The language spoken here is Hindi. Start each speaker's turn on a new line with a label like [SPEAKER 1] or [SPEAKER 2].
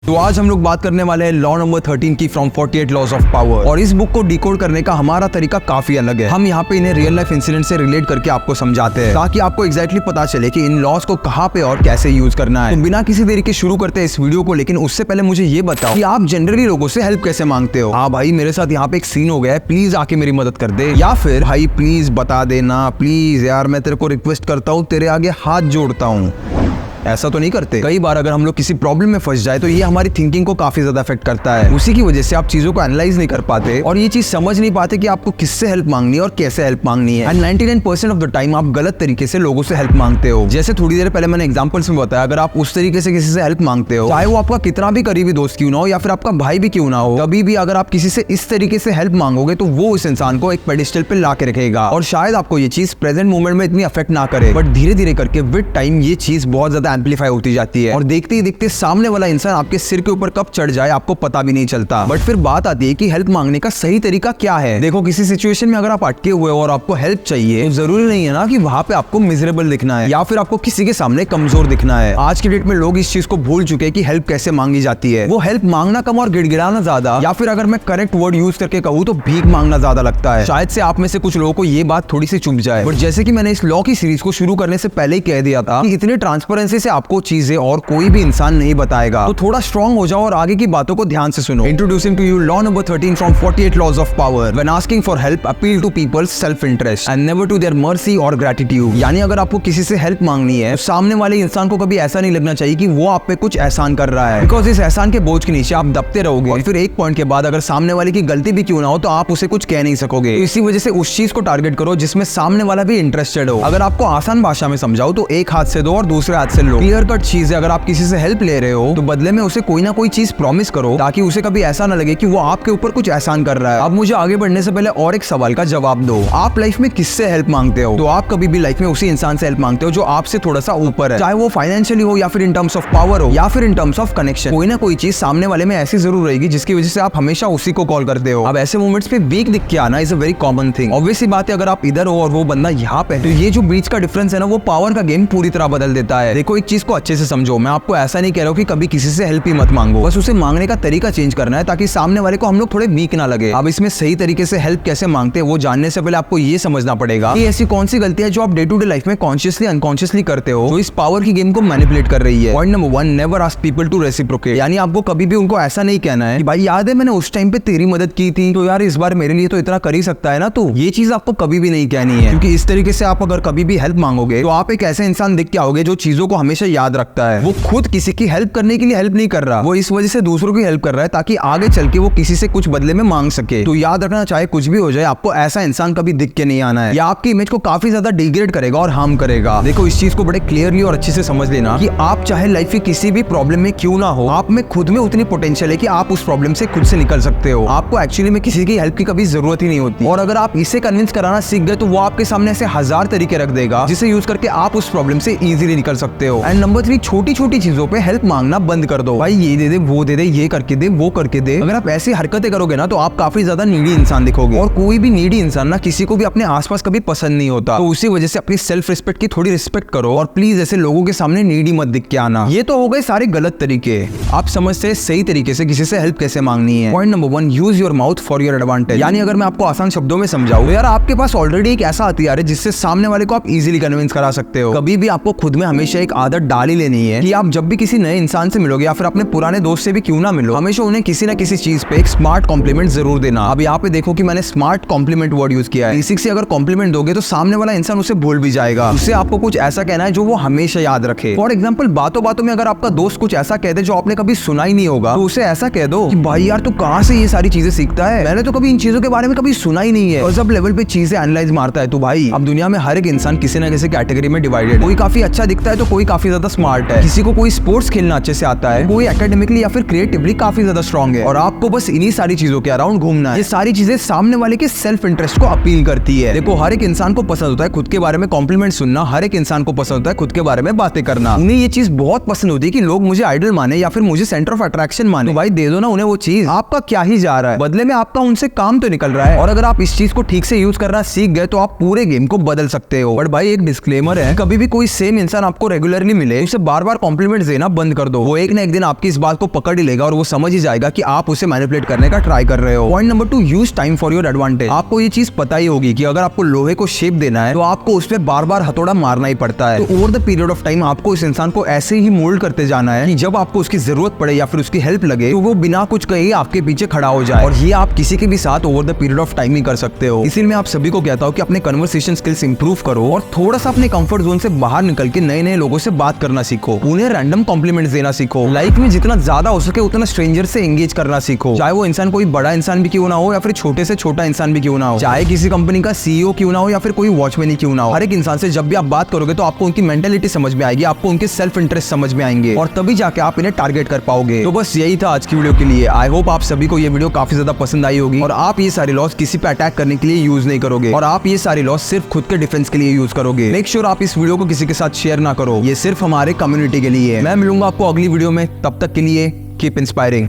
[SPEAKER 1] तो आज हम लोग बात करने वाले हैं लॉ नंबर 13 की फ्रॉम 48 लॉज ऑफ पावर। और इस बुक को डिकोड करने का हमारा तरीका काफी अलग है। हम यहाँ पे इन्हें रियल लाइफ इंसिडेंट से रिलेट करके आपको समझाते हैं ताकि आपको एग्जैक्टली पता चले कि इन लॉज को कहाँ पे और कैसे यूज करना है। तो बिना किसी देरी के शुरू करते हैं इस वीडियो को, लेकिन उससे पहले मुझे ये बताओ कि आप जनरली लोगों से हेल्प कैसे मांगते हो। हाँ भाई, मेरे साथ यहाँ पे एक सीन हो गया है, प्लीज आके मेरी मदद कर दे, या फिर भाई प्लीज बता देना, प्लीज यार मैं तेरे को रिक्वेस्ट करता हूँ, तेरे आगे हाथ जोड़ता हूँ। ऐसा तो नहीं करते। कई बार अगर हम लोग किसी प्रॉब्लम में फंस जाए तो ये हमारी थिंकिंग को काफी ज्यादा अफेक्ट करता है। उसी की वजह से आप चीजों को एनालाइज नहीं कर पाते और ये चीज समझ नहीं पाते कि आपको किससे हेल्प मांगनी है और कैसे हेल्प मांगनी है। एंड 99% ऑफ द टाइम आप गलत तरीके से लोगों से हेल्प मांगते हो। जैसे थोड़ी देर पहले मैंने एग्जांपल्स में बताया, अगर आप उस तरीके से किसी से हेल्प मांगते हो, चाहे वो आपका कितना भी करीबी दोस्त क्यों ना हो या फिर आपका भाई भी क्यों ना हो, कभी भी अगर आप किसी से इस तरीके से हेल्प मांगोगे तो वो उस इंसान को एक पेडिस्टल पे ला के रखेगा। और शायद आपको ये चीज प्रेजेंट मोमेंट में इतनी अफेक्ट ना करे, बट धीरे धीरे करके विद टाइम ये चीज बहुत ज्यादा एम्पलीफाई होती जाती है और देखते ही देखते सामने वाला इंसान आपके सिर के ऊपर कब चढ़ जाए आपको पता भी नहीं चलता। बट फिर बात आती है कि हेल्प मांगने का सही तरीका क्या है। देखो, किसी सिचुएशन में अगर आप अटके हुए हो और आपको हेल्प चाहिए तो जरूरी नहीं है ना कि वहां पे आपको मिजरेबल दिखना है या फिर आपको किसी के सामने कमजोर दिखना है। आज के डेट में लोग इस चीज को भूल चुके हैं कि हेल्प कैसे मांगी जाती है। वो हेल्प मांगना कम और गिड़गिड़ाना ज्यादा, या फिर अगर मैं करेक्ट वर्ड यूज करके कहूँ तो भीख मांगना ज्यादा लगता है। शायद से आप में से कुछ लोगों को ये बात थोड़ी सी चुभ जाए, बट जैसे कि मैंने इस लॉ की सीरीज को शुरू करने से पहले ही कह दिया था कि इतनी ट्रांसपेरेंसी से आपको चीजें और कोई भी इंसान नहीं बताएगा। तो थोड़ा स्ट्रांग हो जाओ और आगे की बातों को ध्यान से सुनो। Introducing to you law number 13 from 48 laws of power. When asking for help, appeal to people's self interest and never to their mercy or gratitude. यानी अगर आपको किसी से हेल्प मांगनी है तो सामने वाले इंसान को कभी ऐसा नहीं लगना चाहिए कि वो आप पे कुछ एहसान कर रहा है, बिकॉज इस एहसान के बोझ के नीचे आप दबते रहोगे और फिर एक पॉइंट के बाद अगर सामने वाले की गलती भी क्यों ना हो तो आप उसे कुछ कह नहीं सकोगे। तो इसी वजह से उस चीज को टारगेट करो जिसमें सामने वाला भी इंटरेस्टेड हो। अगर आपको आसान भाषा में समझाओ तो एक हाथ से दो और दूसरे हाथ से लो। क्लियर कट चीज है, अगर आप किसी से हेल्प ले रहे हो तो बदले में उसे कोई ना कोई चीज प्रॉमिस करो ताकि उसे कभी ऐसा ना लगे कि वो आपके ऊपर कुछ एहसान कर रहा है। अब मुझे आगे बढ़ने से पहले और एक सवाल का जवाब दो। आप लाइफ में किससे हेल्प मांगते हो? तो आप कभी भी लाइफ में उसी इंसान से हेल्प मांगते हो जो आपसे थोड़ा सा ऊपर है, चाहे वो फाइनेंशियली हो या फिर इन टर्म्स ऑफ पावर हो या फिर इन टर्म्स ऑफ कनेक्शन। कोई ना कोई चीज सामने वाले में ऐसी जरूर रहेगी जिसकी वजह से आप हमेशा उसी को कॉल करते हो। अब ऐसे मोमेंट्स पे वीक दिख के आना is a very common thing. Obviously बात है, अगर आप इधर हो और वो बंदा यहाँ पे, तो ये जो बीच का डिफरेंस है ना, वो पावर का गेम पूरी तरह बदल देता है। देखो, एक चीज को अच्छे से समझो, मैं आपको ऐसा नहीं कह रहा हूँ कि कभी किसी से हेल्प ही मत मांगो, बस उसे मांगने का तरीका चेंज करना है ताकि सामने वाले को हम लोग थोड़े वीक ना लगे। अब इसमें सही तरीके से हेल्प कैसे मांगते हैं वो जानने से पहले आपको ये समझना पड़ेगा कि ऐसी कौन सी गलती है जो आप डे टू डे लाइफ में कॉन्शियसली अनकॉन्शियसली करते हो जो इस पावर की गेम को मैनिपुलेट कर रही है। Point number 1, never ask people to reciprocate. यानी आपको कभी भी उनको ऐसा नहीं कहना है कि भाई याद है मैंने उस टाइम पे तेरी मदद की थी, तो यार इस बार मेरे लिए तो इतना कर ही सकता है ना। तो ये चीज आपको कभी भी नहीं कहनी है, क्योंकि इस तरीके से आप अगर कभी भी हेल्प मांगोगे तो आप एक ऐसे इंसान दिख के आओगे जो चीजों को हमेशा याद रखता है। वो खुद किसी की हेल्प करने के लिए हेल्प नहीं कर रहा, वो इस वजह से दूसरों की हेल्प कर रहा है ताकि आगे चल के वो किसी से कुछ बदले में मांग सके। तो याद रखना, चाहे कुछ भी हो जाए, आपको ऐसा इंसान कभी दिख के नहीं आना है। या आपकी इमेज को काफी ज्यादा डिग्रेड करेगा और हार्म करेगा। देखो, इस चीज को बड़े क्लियरली और अच्छे से समझ लेना कि आप चाहे लाइफ की किसी भी प्रॉब्लम में क्यों ना हो, आप में खुद में उतनी पोटेंशियल है कि आप उस प्रॉब्लम से खुद से निकल सकते हो। आपको एक्चुअली में किसी की हेल्प की कभी जरूरत ही नहीं होती। और अगर आप इसे कन्विंस कराना सीख गए तो वो आपके सामने ऐसे हजार तरीके रख देगा जिसे यूज करके आप उस प्रॉब्लम से इजीली निकल सकते हो। एंड नंबर 3, छोटी छोटी चीजों पे हेल्प मांगना बंद कर दो। भाई ये दे दे, वो दे दे, ये करके दे, वो करके दे। अगर आप ऐसी हरकतें करोगे ना तो आप काफी ज्यादा नीडी इंसान दिखोगे, और कोई भी नीडी इंसान ना किसी को भी अपने आसपास कभी पसंद नहीं होता। तो उसी वजह से अपनी सेल्फ रिस्पेक्ट की थोड़ी रिस्पेक्ट करो और प्लीज ऐसे लोगों के सामने नीडी मत दिख के आना। ये तो हो गए सारे गलत तरीके। आप समझते हैं सही तरीके से किसी से हेल्प कैसे मांगनी है। Point number 1, use your mouth for your advantage. यानी अगर मैं आपको आसान शब्दों में समझाऊं तो यार आपके पास ऑलरेडी एक ऐसा हथियार है जिससे सामने वाले को आप इजीली कन्विंस करा सकते हो। कभी भी आपको खुद में हमेशा एक आदत डाल ही लेनी है कि आप जब भी किसी नए इंसान से मिलोगे या फिर अपने पुराने दोस्त से भी क्यों ना मिलो, हमेशा उन्हें किसी ना किसी चीज पे एक स्मार्ट कॉम्प्लीमेंट जरूर देना। अब यहाँ पे देखो कि मैंने स्मार्ट कॉम्प्लीमेंट वर्ड यूज किया है। बेसिक से अगर कॉम्प्लीमेंट दोगे तो सामने वाला इंसान उसे भूल भी जाएगा। उससे आपको कुछ ऐसा कहना है जो वो हमेशा याद रखे। फॉर एग्जाम्पल, बातों बातों में अगर आपका दोस्त कुछ ऐसा कह दे जो आपने कभी सुना ही नहीं होगा, तो उसे ऐसा कह दो कि भाई यार तू कहाँ से ये सारी चीजें सीखता है, मैंने तो कभी इन चीजों के बारे में कभी सुना ही नहीं है। और जब लेवल पे चीजें एनालाइज मारता है तो भाई अब दुनिया में हर एक इंसान किसी न किसी कैटेगरी में डिवाइडेड। कोई काफी अच्छा दिखता है तो कोई काफी ज्यादा स्मार्ट है, किसी को कोई स्पोर्ट्स खेलना अच्छे से आता है, कोई एकेडमिकली या फिर क्रिएटिवली काफी ज्यादा स्ट्रॉन्ग है, और आप आपको बस इन्हीं सारी चीजों के अराउंड घूमना है। ये सारी चीजें सामने वाले के सेल्फ इंटरेस्ट को अपील करती है। देखो, हर एक इंसान को पसंद होता है खुद के बारे में कॉम्प्लीमेंट सुनना, हर एक इंसान को पसंद होता है खुद के बारे में बातें करना। उन्हें ये चीज बहुत पसंद होती है कि लोग मुझे आइडल माने या फिर मुझे सेंटर ऑफ अट्रैक्शन माने। तो भाई दे दो ना उन्हें वो चीज, आपका क्या ही जा रहा है, बदले में आपका उनसे काम तो निकल रहा है। और अगर आप इस चीज को ठीक से यूज करना सीख गए तो आप पूरे गेम को बदल सकते हो। बट भाई एक डिस्क्लेमर है, कभी भी कोई सेम इंसान आपको रेगुलरली मिले उसे बार बार कॉम्प्लीमेंट देना बंद कर दो। वो एक ना एक दिन आपकी इस बात को पकड़ ही लेगा और वो समझ ही जाएगा कि आप उसे मैनिपुलेट करने का ट्राई कर रहे हो। Point number 2, use time for your advantage. आपको ये चीज पता ही होगी कि अगर आपको लोहे को शेप देना है तो आपको उस पर बार बार हथौड़ा मारना ही पड़ता है। तो over the period of time आपको इस इंसान को ऐसे ही मोल्ड करते जाना है कि जब आपको उसकी जरूरत पड़े या फिर उसकी हेल्प लगे तो वो बिना कुछ कहे आपके पीछे खड़ा हो जाए। और ये आप किसी के भी साथ over the period of time ही कर सकते हो। इसीलिए मैं आप सभी को कहता हूँ कि अपने कन्वर्सेशन स्किल्स इंप्रूव करो और थोड़ा सा अपने कंफर्ट जोन से बाहर निकल के नए नए लोगों से बात करना सीखो। उन्हें रैंडम कॉम्प्लीमेंट्स देना सीखो। लाइफ में जितना ज्यादा हो सके उतना स्ट्रेंजर से एंगेज करना सीखो, चाहे वो इंसान कोई बड़ा इंसान भी क्यों ना हो या फिर छोटे से छोटा इंसान भी क्यों ना हो, चाहे किसी कंपनी का सीईओ क्यों ना हो या फिर कोई वॉचमैन ही क्यों ना हो। हर एक इंसान से जब भी आप बात करोगे तो आपको उनकी मेंटालिटी समझ में आएगी, आपको उनके सेल्फ इंटरेस्ट समझ में आएंगे और तभी जाके आप इन्हें टारगेट कर पाओगे। तो बस यही था आज की वीडियो के लिए। आई होप आप सभी को ये वीडियो काफी ज्यादा पसंद आई होगी और आप ये सारे लॉस किसी पे अटैक करने के लिए यूज नहीं करोगे और आप ये सारे लॉस सिर्फ खुद के डिफेंस के लिए यूज करोगे। मेक श्योर आप इस वीडियो को किसी के साथ शेयर ना करो, ये सिर्फ हमारे कम्युनिटी के लिए है। मैं मिलूंगा आपको अगली वीडियो में, तब तक के लिए कीप इंस्पायरिंग।